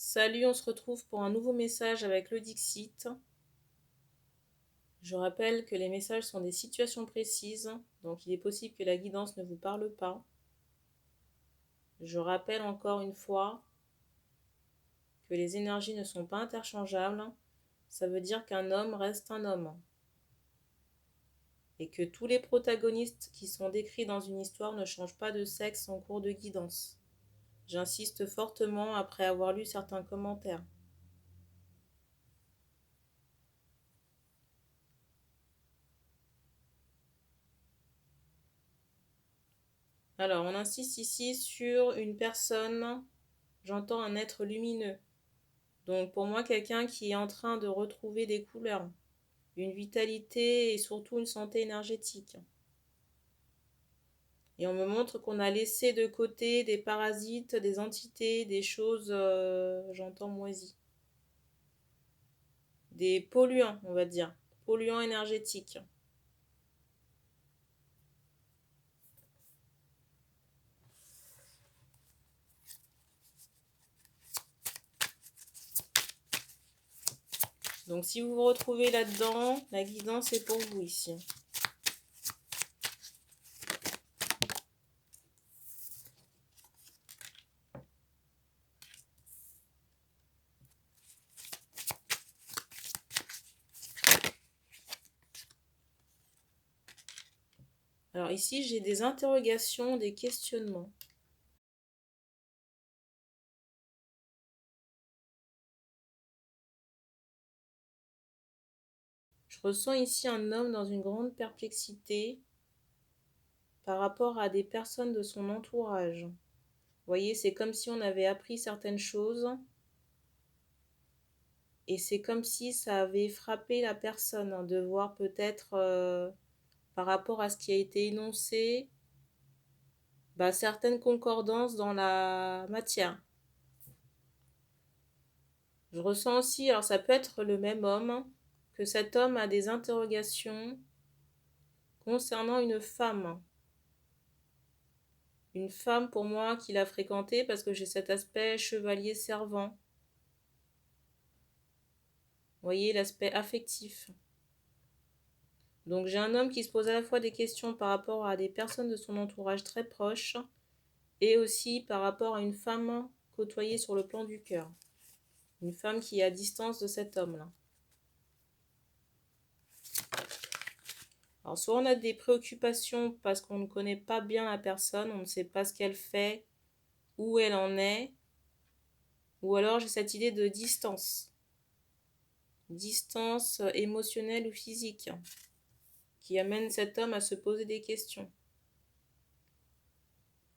Salut, on se retrouve pour un nouveau message avec le Dixit. Je rappelle que les messages sont des situations précises, donc il est possible que la guidance ne vous parle pas. Je rappelle encore une fois que les énergies ne sont pas interchangeables. Ça veut dire qu'un homme reste un homme. Et que tous les protagonistes qui sont décrits dans une histoire ne changent pas de sexe en cours de guidance. J'insiste fortement après avoir lu certains commentaires. Alors, on insiste ici sur une personne, j'entends un être lumineux. Donc pour moi, quelqu'un qui est en train de retrouver des couleurs, une vitalité et surtout une santé énergétique. Et on me montre qu'on a laissé de côté des parasites, des entités, des choses, j'entends moisies. Des polluants, on va dire, polluants énergétiques. Donc si vous vous retrouvez là-dedans, la guidance est pour vous ici. Alors ici, j'ai des interrogations, des questionnements. Je ressens ici un homme dans une grande perplexité par rapport à des personnes de son entourage. Vous voyez, c'est comme si on avait appris certaines choses et c'est comme si ça avait frappé la personne de voir peut-être par rapport à ce qui a été énoncé, certaines concordances dans la matière. Je ressens aussi, alors ça peut être le même homme, que cet homme a des interrogations concernant une femme. Une femme pour moi qu'il a fréquentée parce que j'ai cet aspect chevalier servant. Vous voyez l'aspect affectif. Donc j'ai un homme qui se pose à la fois des questions par rapport à des personnes de son entourage très proches et aussi par rapport à une femme côtoyée sur le plan du cœur. Une femme qui est à distance de cet homme-là. Alors soit on a des préoccupations parce qu'on ne connaît pas bien la personne, on ne sait pas ce qu'elle fait, où elle en est, ou alors j'ai cette idée de distance. Distance émotionnelle ou physique qui amène cet homme à se poser des questions.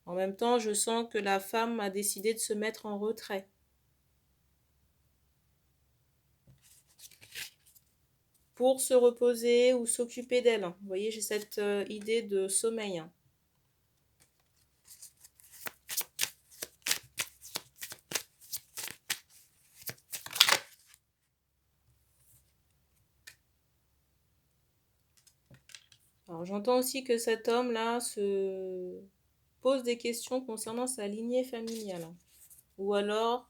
En même temps, je sens que la femme a décidé de se mettre en retrait. Pour se reposer ou s'occuper d'elle. Vous voyez, j'ai cette idée de sommeil. Alors j'entends aussi que cet homme-là se pose des questions concernant sa lignée familiale. Ou alors,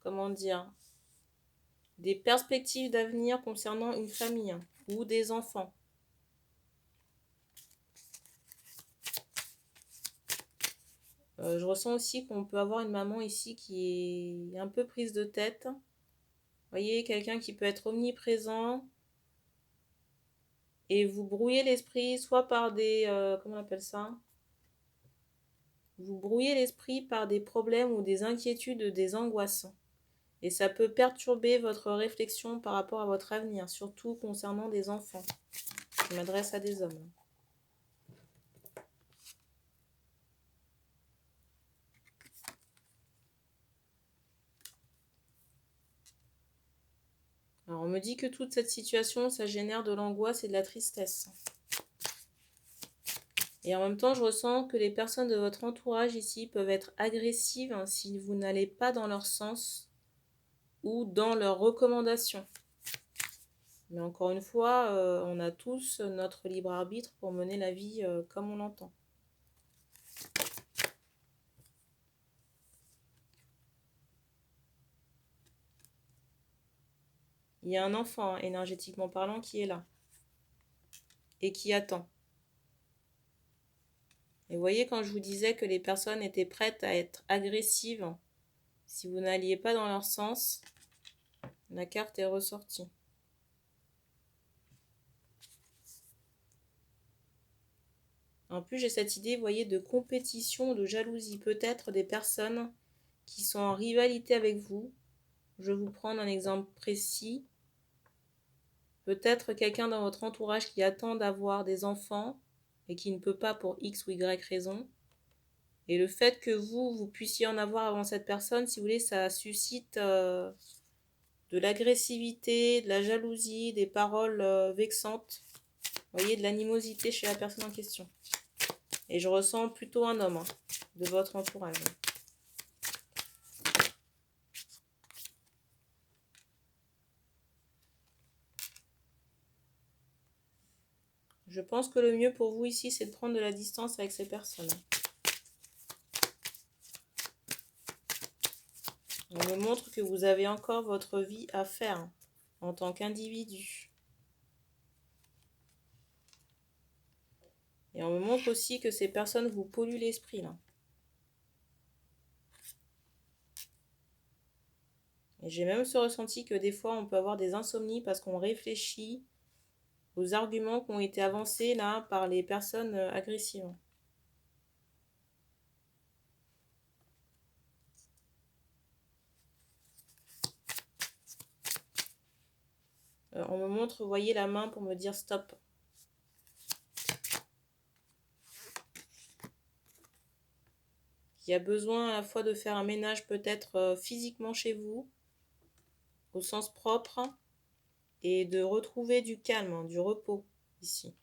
comment dire, des perspectives d'avenir concernant une famille ou des enfants. Je ressens aussi qu'on peut avoir une maman ici qui est un peu prise de tête. Vous voyez, quelqu'un qui peut être omniprésent et vous brouillez l'esprit soit par des... comment on appelle ça? Vous brouillez l'esprit par des problèmes ou des inquiétudes, des angoisses. Et ça peut perturber votre réflexion par rapport à votre avenir, surtout concernant des enfants. Je m'adresse à des hommes. Alors on me dit que toute cette situation, ça génère de l'angoisse et de la tristesse. Et en même temps, je ressens que les personnes de votre entourage ici peuvent être agressives si vous n'allez pas dans leur sens ou dans leurs recommandations. Mais encore une fois, on a tous notre libre arbitre pour mener la vie comme on l'entend. Il y a un enfant, énergétiquement parlant, qui est là et qui attend. Et vous voyez, quand je vous disais que les personnes étaient prêtes à être agressives, si vous n'alliez pas dans leur sens, la carte est ressortie. En plus, j'ai cette idée, vous voyez, de compétition, de jalousie. Peut-être des personnes qui sont en rivalité avec vous. Je vais vous prendre un exemple précis. Peut-être quelqu'un dans votre entourage qui attend d'avoir des enfants et qui ne peut pas pour X ou Y raison. Et le fait que vous puissiez en avoir avant cette personne, si vous voulez, ça suscite de l'agressivité, de la jalousie, des paroles vexantes. Vous voyez, de l'animosité chez la personne en question. Et je ressens plutôt un homme de votre entourage. Je pense que le mieux pour vous ici, c'est de prendre de la distance avec ces personnes. On me montre que vous avez encore votre vie à faire en tant qu'individu. Et on me montre aussi que ces personnes vous polluent l'esprit là. Et j'ai même ce ressenti que des fois on peut avoir des insomnies parce qu'on réfléchit aux arguments qui ont été avancés là par les personnes agressives. On me montre, vous voyez, la main pour me dire stop. Il y a besoin à la fois de faire un ménage peut-être physiquement chez vous, au sens propre, et de retrouver du calme, du repos ici.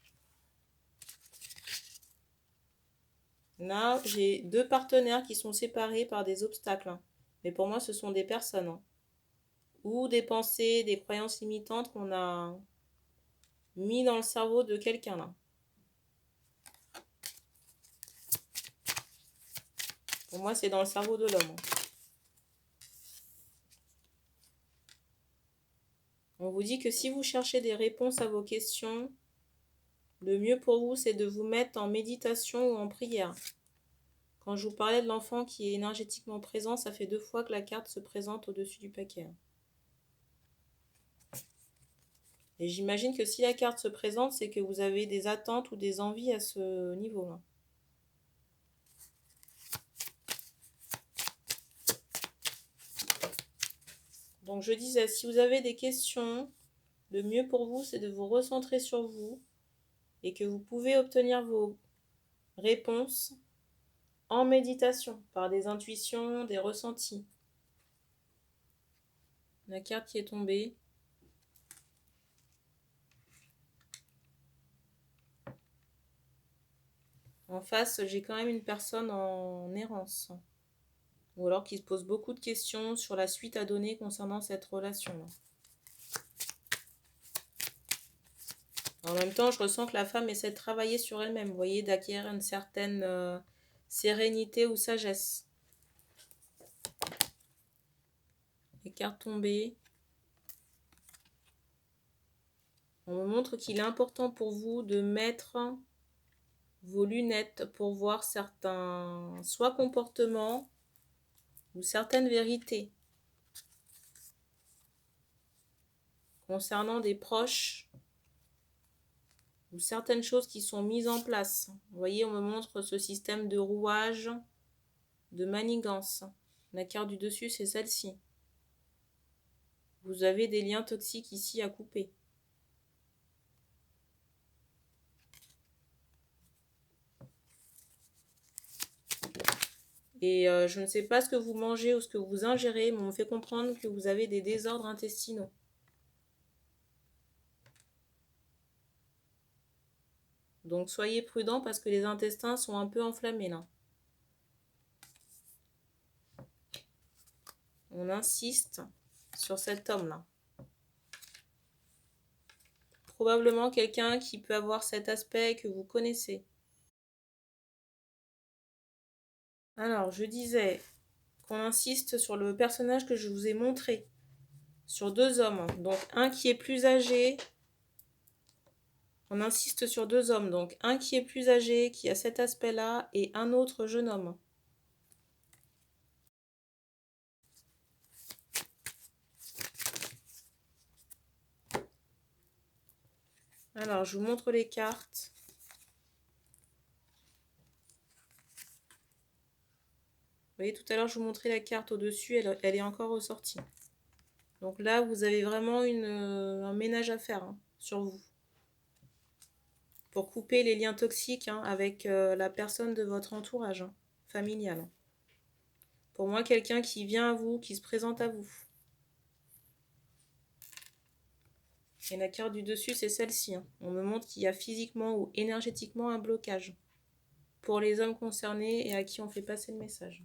Là, j'ai deux partenaires qui sont séparés par des obstacles. Mais pour moi, ce sont des personnes. Ou des pensées, des croyances limitantes qu'on a mis dans le cerveau de quelqu'un là. Pour moi, c'est dans le cerveau de l'homme. On vous dit que si vous cherchez des réponses à vos questions, le mieux pour vous, c'est de vous mettre en méditation ou en prière. Quand je vous parlais de l'enfant qui est énergétiquement présent, ça fait 2 fois que la carte se présente au-dessus du paquet. Et j'imagine que si la carte se présente, c'est que vous avez des attentes ou des envies à ce niveau-là. Donc je disais, si vous avez des questions, le mieux pour vous, c'est de vous recentrer sur vous et que vous pouvez obtenir vos réponses en méditation, par des intuitions, des ressentis. La carte qui est tombée. En face, j'ai quand même une personne en errance. Ou alors qui se pose beaucoup de questions sur la suite à donner concernant cette relation-là. En même temps, je ressens que la femme essaie de travailler sur elle-même, vous voyez, d'acquérir une certaine sérénité ou sagesse. Les cartes tombées. On me montre qu'il est important pour vous de mettre vos lunettes pour voir certains, soit comportements ou certaines vérités concernant des proches ou certaines choses qui sont mises en place. Vous voyez, on me montre ce système de rouage, de manigance. La carte du dessus, c'est celle-ci. Vous avez des liens toxiques ici à couper. Et je ne sais pas ce que vous mangez ou ce que vous ingérez, mais on me fait comprendre que vous avez des désordres intestinaux. Donc soyez prudents parce que les intestins sont un peu enflammés là. On insiste sur cet homme-là. Probablement quelqu'un qui peut avoir cet aspect que vous connaissez. Alors, je disais qu'on insiste sur le personnage que je vous ai montré, sur 2 hommes. Donc un qui est plus âgé. On insiste sur 2 hommes. Donc un qui est plus âgé, qui a cet aspect-là, et un autre jeune homme. Alors, je vous montre les cartes. Vous voyez, tout à l'heure, je vous montrais la carte au-dessus, elle est encore ressortie. Donc là, vous avez vraiment un ménage à faire hein, sur vous. Pour couper les liens toxiques hein, avec la personne de votre entourage hein, familial. Pour moi, quelqu'un qui vient à vous, qui se présente à vous. Et la carte du dessus, c'est celle-ci. Hein. On me montre qu'il y a physiquement ou énergétiquement un blocage. Pour les hommes concernés et à qui on fait passer le message.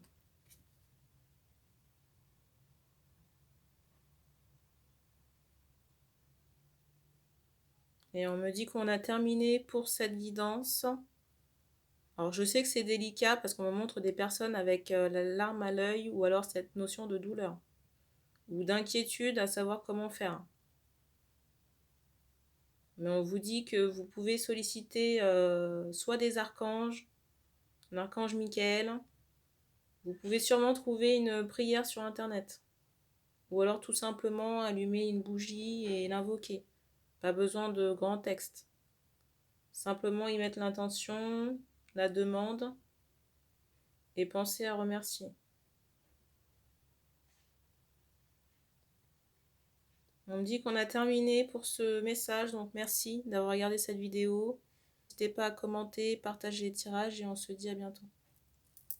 Et on me dit qu'on a terminé pour cette guidance. Alors je sais que c'est délicat parce qu'on me montre des personnes avec la larme à l'œil ou alors cette notion de douleur. Ou d'inquiétude à savoir comment faire. Mais on vous dit que vous pouvez solliciter soit des archanges, l'archange Michael. Vous pouvez sûrement trouver une prière sur internet. Ou alors tout simplement allumer une bougie et l'invoquer. Pas besoin de grands textes. Simplement y mettre l'intention, la demande et penser à remercier. On me dit qu'on a terminé pour ce message, donc merci d'avoir regardé cette vidéo. N'hésitez pas à commenter, partager les tirages et on se dit à bientôt.